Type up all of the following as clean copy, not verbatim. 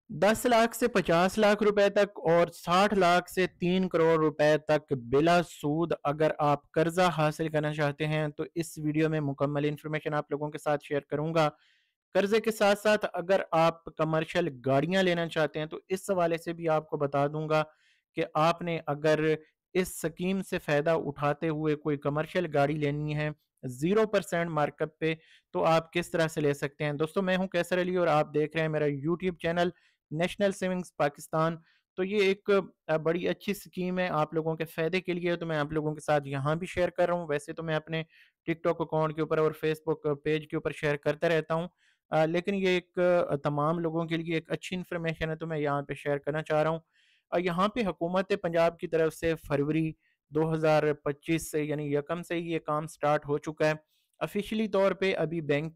10 लाख से 50 लाख रुपए तक और 60 लाख से 3 करोड़ रुपए तक बिला सूद अगर आप कर्जा हासिल करना चाहते हैं तो इस वीडियो में मुकम्मल इन्फॉर्मेशन आप लोगों के साथ शेयर करूंगा। कर्जे के साथ साथ अगर आप कमर्शियल गाड़ियां लेना चाहते हैं तो इस हवाले से भी आपको बता दूंगा कि आपने अगर इस स्कीम से फ़ायदा उठाते हुए कोई कमर्शियल गाड़ी लेनी है 0% मार्कअप पे, तो आप किस तरह से ले सकते हैं। दोस्तों, मैं हूं कैसर अली और आप देख रहे हैं मेरा YouTube channel national savings Pakistan. तो ये एक बड़ी अच्छी स्कीम है आप लोगों के फ़ायदे के लिए, तो मैं आप लोगों के साथ यहाँ भी शेयर कर रहा हूँ। वैसे तो मैं अपने टिकटॉक अकाउंट के ऊपर और फेसबुक पेज के ऊपर शेयर करता रहता हूँ, लेकिन ये एक तमाम लोगों के लिए एक अच्छी इन्फॉर्मेशन है, तो मैं यहाँ पे शेयर करना चाह रहा हूँ। यहाँ पे हुकूमत पंजाब की तरफ से फरवरी 2025 से यानी यकम से ही ये काम स्टार्ट हो चुका है। ऑफिशियली तौर पे अभी बैंक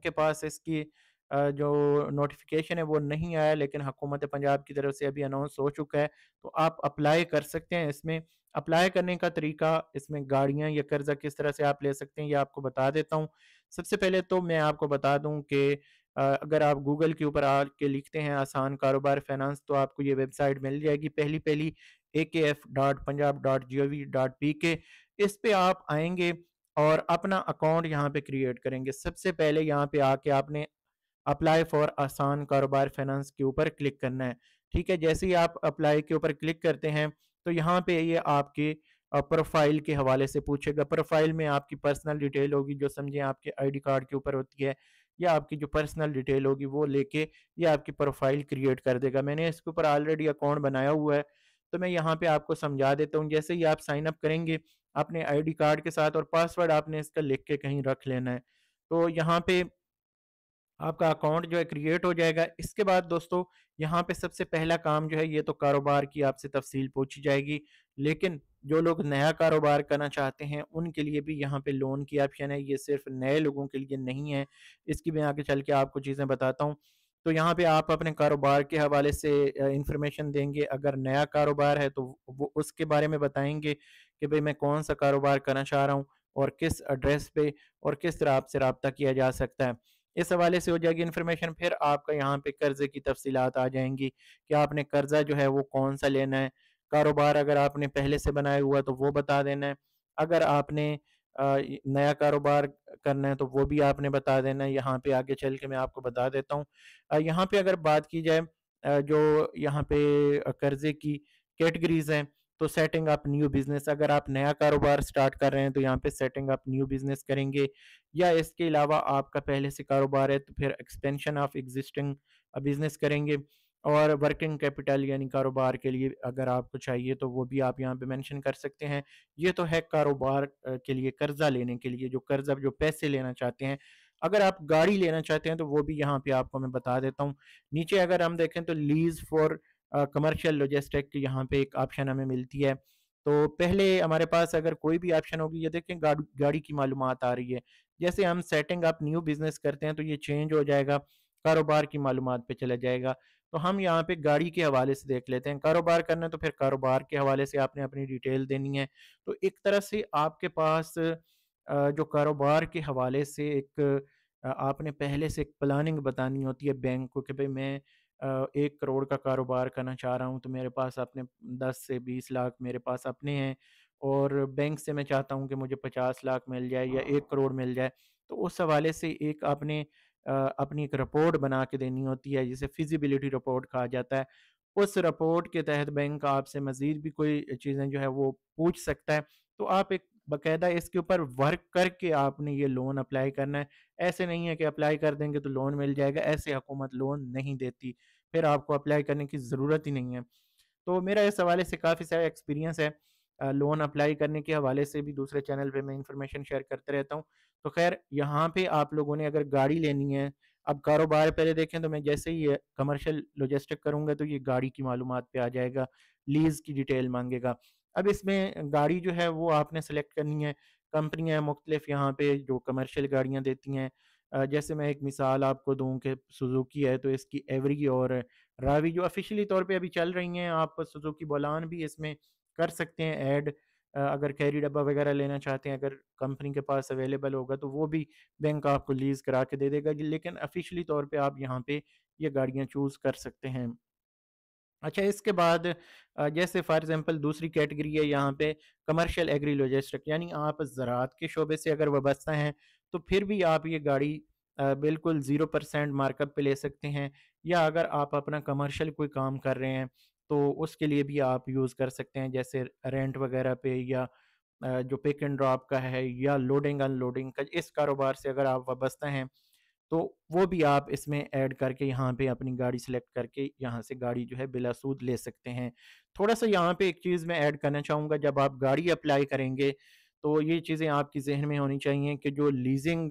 के पास इसकी जो नोटिफिकेशन है वो नहीं आया, लेकिन हुकूमत पंजाब की तरफ से अभी अनाउंस हो चुका है। तो आप अप्लाई कर सकते हैं इसमें। अप्लाई करने का तरीका, इसमें गाड़ियाँ या कर्जा किस तरह से आप ले सकते हैं, ये आपको बता देता हूँ। सबसे पहले तो मैं आपको बता दूं कि अगर आप गूगल के ऊपर आके लिखते हैं आसान कारोबार फाइनेंस, तो आपको ये वेबसाइट मिल जाएगी पहली पहली akf.punjab.gov.pk। इस पे आप आएंगे और अपना अकाउंट यहाँ पे क्रिएट करेंगे। सबसे पहले यहाँ पे आके आपने अप्लाई फॉर आसान कारोबार फाइनेंस के ऊपर क्लिक करना है। ठीक है, जैसे ही आप अप्लाई के ऊपर क्लिक करते हैं तो यहाँ पे ये आपके प्रोफाइल के हवाले से पूछेगा। प्रोफाइल में आपकी पर्सनल डिटेल होगी, जो समझें आपके आईडी कार्ड के ऊपर होती है, या आपकी जो पर्सनल डिटेल होगी वो लेके ये आपकी प्रोफाइल क्रिएट कर देगा। मैंने इसके ऊपर ऑलरेडी अकाउंट बनाया हुआ है, तो मैं यहाँ पे आपको समझा देता हूँ। जैसे ही आप साइन अप करेंगे अपने आईडी कार्ड के साथ, और पासवर्ड आपने इसका लिख के कहीं रख लेना है, तो यहाँ पे आपका अकाउंट जो है क्रिएट हो जाएगा। इसके बाद दोस्तों, यहाँ पे सबसे पहला काम जो है, ये तो कारोबार की आपसे तफसील पूछी जाएगी, लेकिन जो लोग नया कारोबार करना चाहते हैं उनके लिए भी यहाँ पे लोन की ऑप्शन है। ये सिर्फ नए लोगों के लिए नहीं है, इसकी मैं आगे चल के आपको चीज़ें बताता हूँ। तो यहाँ पे आप अपने कारोबार के हवाले से इंफॉर्मेशन देंगे। अगर नया कारोबार है तो वो उसके बारे में बताएंगे कि भाई मैं कौन सा कारोबार करना चाह रहा हूँ और किस एड्रेस पे और किस तरह आपसे रब्ता किया जा सकता है। इस हवाले से हो जाएगी इन्फॉर्मेशन। फिर आपका यहाँ पे कर्ज़े की तफसीलात आ जाएंगी कि आपने कर्ज़ा जो है वो कौन सा लेना है। कारोबार अगर आपने पहले से बनाया हुआ तो वो बता देना है। अगर आपने नया कारोबार करना है तो वो भी आपने बता देना है। यहाँ पे आगे चल के मैं आपको बता देता हूँ। यहाँ पे अगर बात की जाए जो यहाँ पे कर्ज़े की कैटेगरीज हैं, तो सेटिंग अप न्यू बिज़नेस, अगर आप नया कारोबार स्टार्ट कर रहे हैं तो यहाँ पे सेटिंग अप न्यू बिज़नेस करेंगे, या इसके अलावा आपका पहले से कारोबार है तो फिर एक्सपेंशन ऑफ एग्जिस्टिंग बिजनेस करेंगे। और वर्किंग कैपिटल यानी कारोबार के लिए अगर आपको चाहिए तो वो भी आप यहाँ पे मेंशन कर सकते हैं। ये तो है कारोबार के लिए कर्जा लेने के लिए, जो पैसे लेना चाहते हैं। अगर आप गाड़ी लेना चाहते हैं तो वो भी यहाँ पे आपको मैं बता देता हूँ। नीचे अगर हम देखें तो लीज फॉर कमर्शियल लॉजिस्टिक, यहाँ पे एक ऑप्शन हमें मिलती है। तो पहले हमारे पास अगर कोई भी ऑप्शन होगी, ये देखें गाड़ी की मालूमात आ रही है। जैसे हम सेटिंग अप न्यू बिज़नेस करते हैं तो ये चेंज हो जाएगा, कारोबार की मालूमात पे चला जाएगा। तो हम यहाँ पे गाड़ी के हवाले से देख लेते हैं। कारोबार करना है तो फिर कारोबार के हवाले से आपने अपनी डिटेल देनी है। तो एक तरह से आपके पास जो कारोबार के हवाले से एक आपने पहले से एक प्लानिंग बतानी होती है बैंक को कि भाई मैं 1 करोड़ का कारोबार करना चाह रहा हूँ, तो मेरे पास अपने 10 से 20 लाख मेरे पास अपने हैं, और बैंक से मैं चाहता हूँ कि मुझे 50 लाख मिल जाए या 1 करोड़ मिल जाए। तो उस हवाले से एक आपने अपनी एक रिपोर्ट बना के देनी होती है, जिसे फिजिबिलिटी रिपोर्ट कहा जाता है। उस रिपोर्ट के तहत बैंक आपसे मज़ीद भी कोई चीज़ें जो है वो पूछ सकता है। तो आप एक बाकायदा इसके ऊपर वर्क करके आपने ये लोन अप्लाई करना है। ऐसे नहीं है कि अप्लाई कर देंगे तो लोन मिल जाएगा, ऐसे हुकूमत लोन नहीं देती, फिर आपको अप्लाई करने की ज़रूरत ही नहीं है। तो मेरा इस हवाले से काफ़ी सारा एक्सपीरियंस है। लोन अप्लाई करने के हवाले से भी दूसरे चैनल पे मैं इन्फॉर्मेशन शेयर करते रहता हूँ। तो ख़ैर, यहाँ पे आप लोगों ने अगर गाड़ी लेनी है, अब कारोबार पहले देखें तो मैं जैसे ही कमर्शियल लॉजिस्टिक करूँगा तो ये गाड़ी की मालूमात पे आ जाएगा, लीज़ की डिटेल माँगेगा। अब इसमें गाड़ी जो है वो आपने सेलेक्ट करनी है। कंपनियाँ मुख्तलिफ़ यहाँ पे जो कमर्शियल गाड़ियाँ देती हैं, जैसे मैं एक मिसाल आपको दूँ कि सुज़ुकी है तो इसकी एवरी और रावी जो ऑफ़िशियली तौर पे अभी चल रही हैं, आप सुज़ुकी बोलान भी इसमें कर सकते हैं ऐड। अगर कैरी डब्बा वगैरह लेना चाहते हैं, अगर कंपनी के पास अवेलेबल होगा तो वो भी बैंक आपको लीज़ करा के दे देगा, लेकिन ऑफ़िशियली तौर पे आप यहाँ पे ये गाड़ियाँ चूज़ कर सकते हैं। अच्छा, इसके बाद जैसे फ़ॉर एग्ज़ाम्पल दूसरी कैटेगरी है यहाँ पे कमर्शियल एग्री लॉजिस्टिक, यानी आप ज़राअत के शोबे से अगर वाबस्ता हैं, तो फिर भी आप ये गाड़ी बिल्कुल 0% मार्कअप पे ले सकते हैं, या अगर आप अपना कमर्शियल कोई काम कर रहे हैं, तो उसके लिए भी आप यूज़ कर सकते हैं, जैसे रेंट वगैरह पे, या जो पिक एंड ड्रॉप का है, या लोडिंग अनलोडिंग का, इस कारोबार से अगर आप वाबस्ता हैं, तो वो भी आप इसमें ऐड करके यहाँ पे अपनी गाड़ी सेलेक्ट करके यहाँ से गाड़ी जो है बिला सूद ले सकते हैं। थोड़ा-सा यहाँ पे एक चीज़ मैं ऐड करना चाहूँगा, जब आप गाड़ी अप्लाई करेंगे, तो ये चीज़ें आपके ज़हन में होनी चाहिए कि जो लीज़िंग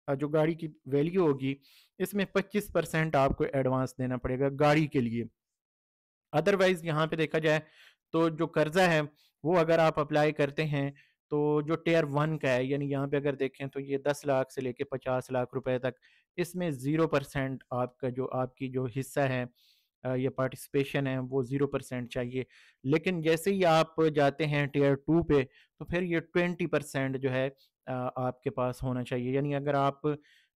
जो गाड़ी की वैल्यू होगी, इसमें 25% आपको एडवांस देना पड़ेगा गाड़ी के लिए। अदरवाइज़ यहाँ पे देखा जाए तो जो कर्ज़ा है, वो अगर आप अप्लाई करते हैं, तो जो टियर 1 का है, यानी यहाँ पे अगर देखें तो ये 10 लाख से लेके 50 लाख रुपए तक, इसमें 0% आपका जो आपकी जो हिस्सा है, या पार्टिसिपेशन है, वो 0% चाहिए। लेकिन जैसे ही आप जाते हैं टियर 2 पे, तो फिर ये 20% जो है आपके पास होना चाहिए। यानी अगर आप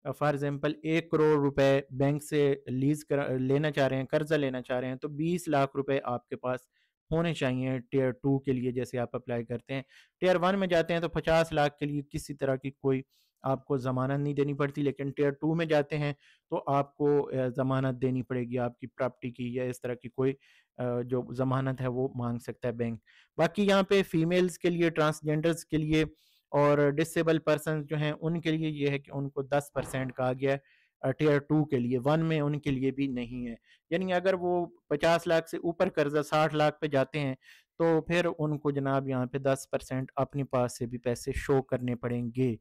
फॉर एग्ज़ाम्पल 1 करोड़ रुपए बैंक से लीज़ लेना चाह रहे हैं, कर्ज़ा लेना चाह रहे हैं, तो 20 लाख रुपए आपके पास होने चाहिए टियर 2 के लिए, जैसे आप अप्लाई करते हैं। टियर 1 में जाते हैं तो 50 लाख के लिए किसी तरह की कोई आपको ज़मानत नहीं देनी पड़ती, लेकिन टियर 2 में जाते हैं तो आपको ज़मानत देनी पड़ेगी आपकी प्रॉपर्टी की, या इस तरह की कोई जो ज़मानत है वो माँग सकता है बैंक। बाकी यहाँ पे फीमेल्स के लिए, ट्रांसजेंडर्स के लिए और डिसेबल पर्सन्स जो हैं उनके लिए ये है कि उनको 10% कहा गया है टियर 2 के लिए, 1 में उनके लिए भी नहीं है। यानी अगर वो 50 लाख से ऊपर कर्ज़ा 60 लाख पे जाते हैं, तो फिर उनको जनाब यहाँ पे 10% अपने पास से भी पैसे शो करने पड़ेंगे।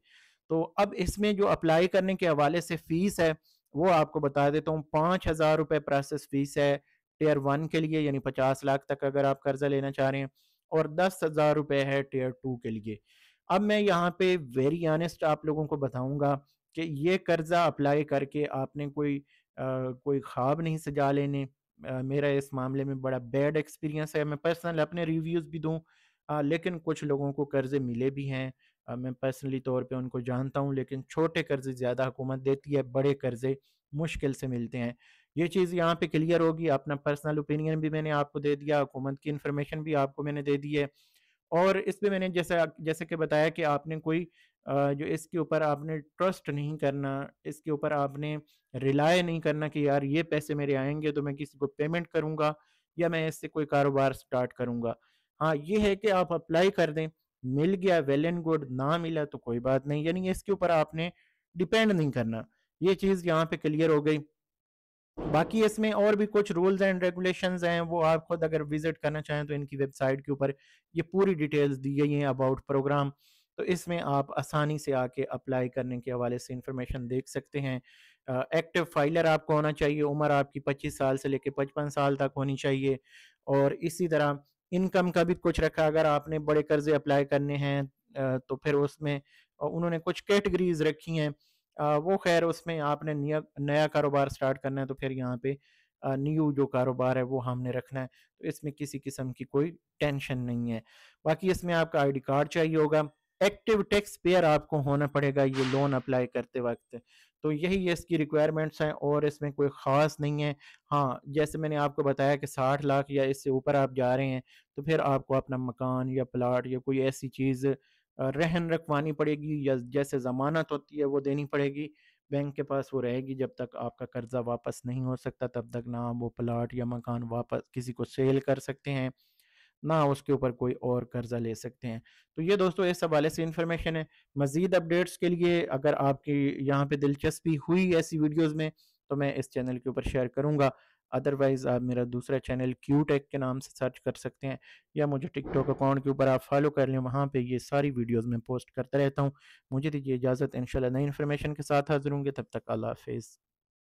तो अब इसमें जो अप्लाई करने के हवाले से फ़ीस है, वो आपको बता देता हूँ। 5,000 रुपए प्रोसेस फ़ीस है टियर 1 के लिए, यानी 50 लाख तक अगर आप कर्ज़ा लेना चाह रहे हैं, और 10,000 रुपए है टियर 2 के लिए। अब मैं यहाँ पे वेरी ऑनेस्ट आप लोगों को बताऊँगा कि ये कर्ज़ा अप्लाई करके आपने कोई ख्वाब नहीं सजा लेने। मेरा इस मामले में बड़ा बैड एक्सपीरियंस है। मैं पर्सनल अपने रिव्यूज़ भी दूँ, लेकिन कुछ लोगों को कर्ज़े मिले भी हैं। मैं पर्सनली तौर पे उनको जानता हूँ, लेकिन छोटे कर्ज़े ज़्यादा हुकूमत देती है, बड़े कर्ज़े मुश्किल से मिलते हैं। ये चीज़ यहाँ पे क्लियर होगी। अपना पर्सनल ओपिनियन भी मैंने आपको दे दिया, हुकूमत की इन्फॉर्मेशन भी आपको मैंने दे दी है। और इसमें मैंने जैसे कि बताया कि आपने कोई जो इसके ऊपर आपने ट्रस्ट नहीं करना, इसके ऊपर आपने रिलाय नहीं करना कि यार ये पैसे मेरे आएँगे तो मैं किसी को पेमेंट करूँगा, या मैं इससे कोई कारोबार स्टार्ट करूँगा। हाँ, ये है कि आप अप्लाई कर दें, मिल गया वेल एंड गुड, ना मिला तो कोई बात नहीं, यानी इसके ऊपर आपने डिपेंड नहीं करना। ये चीज़ यहाँ पे क्लियर हो गई। बाकी इसमें और भी कुछ रूल्स एंड रेगुलेशंस हैं, वो आप खुद अगर विजिट करना चाहें तो इनकी वेबसाइट के ऊपर ये पूरी डिटेल्स दी गई हैं अबाउट प्रोग्राम। तो इसमें आप आसानी से आके अप्लाई करने के हवाले से इंफॉर्मेशन देख सकते हैं। एक्टिव फाइलर आपको होना चाहिए, उम्र आपकी 25 साल से लेके 55 साल तक होनी चाहिए, और इसी तरह इनकम का भी कुछ रखा। अगर आपने बड़े कर्जे अप्लाई करने हैं, तो फिर उसमें उन्होंने कुछ कैटेगरीज रखी हैं। वो ख़ैर उसमें आपने निया नया कारोबार स्टार्ट करना है, तो फिर यहाँ पे न्यू जो कारोबार है वो हमने रखना है, तो इसमें किसी किस्म की कोई टेंशन नहीं है। बाकी इसमें आपका आईडी कार्ड चाहिए होगा, एक्टिव टैक्स पेयर आपको होना पड़ेगा ये लोन अप्लाई करते वक़्त। तो यही इसकी रिक्वायरमेंट्स हैं, और इसमें कोई ख़ास नहीं है। हाँ, जैसे मैंने आपको बताया कि 60 लाख या इससे ऊपर आप जा रहे हैं, तो फिर आपको अपना मकान या प्लॉट या कोई ऐसी चीज़ रहन रखवानी पड़ेगी, या जैसे ज़मानत होती है वो देनी पड़ेगी। बैंक के पास वो रहेगी जब तक आपका कर्ज़ा वापस नहीं हो सकता, तब तक ना आप वो प्लॉट या मकान वापस किसी को सेल कर सकते हैं, ना उसके ऊपर कोई और कर्ज़ा ले सकते हैं। तो ये दोस्तों इस हवाले से इन्फॉर्मेशन है। मज़ीद अपडेट्स के लिए अगर आपकी यहाँ पे दिलचस्पी हुई ऐसी वीडियोज़ में, तो मैं इस चैनल के ऊपर शेयर करूँगा। अदरवाइज़ आप मेरा दूसरा चैनल क्यू टेक के नाम से सर्च कर सकते हैं, या मुझे टिकटॉक अकाउंट के ऊपर आप फॉलो कर लें, वहाँ पे ये सारी वीडियोज़ मैं पोस्ट करता रहता हूँ। मुझे दीजिए इजाज़त, इंशाल्लाह नई इन्फॉर्मेशन के साथ हाज़िर होंगे, तब तक अल्लाह हाफ़िज़।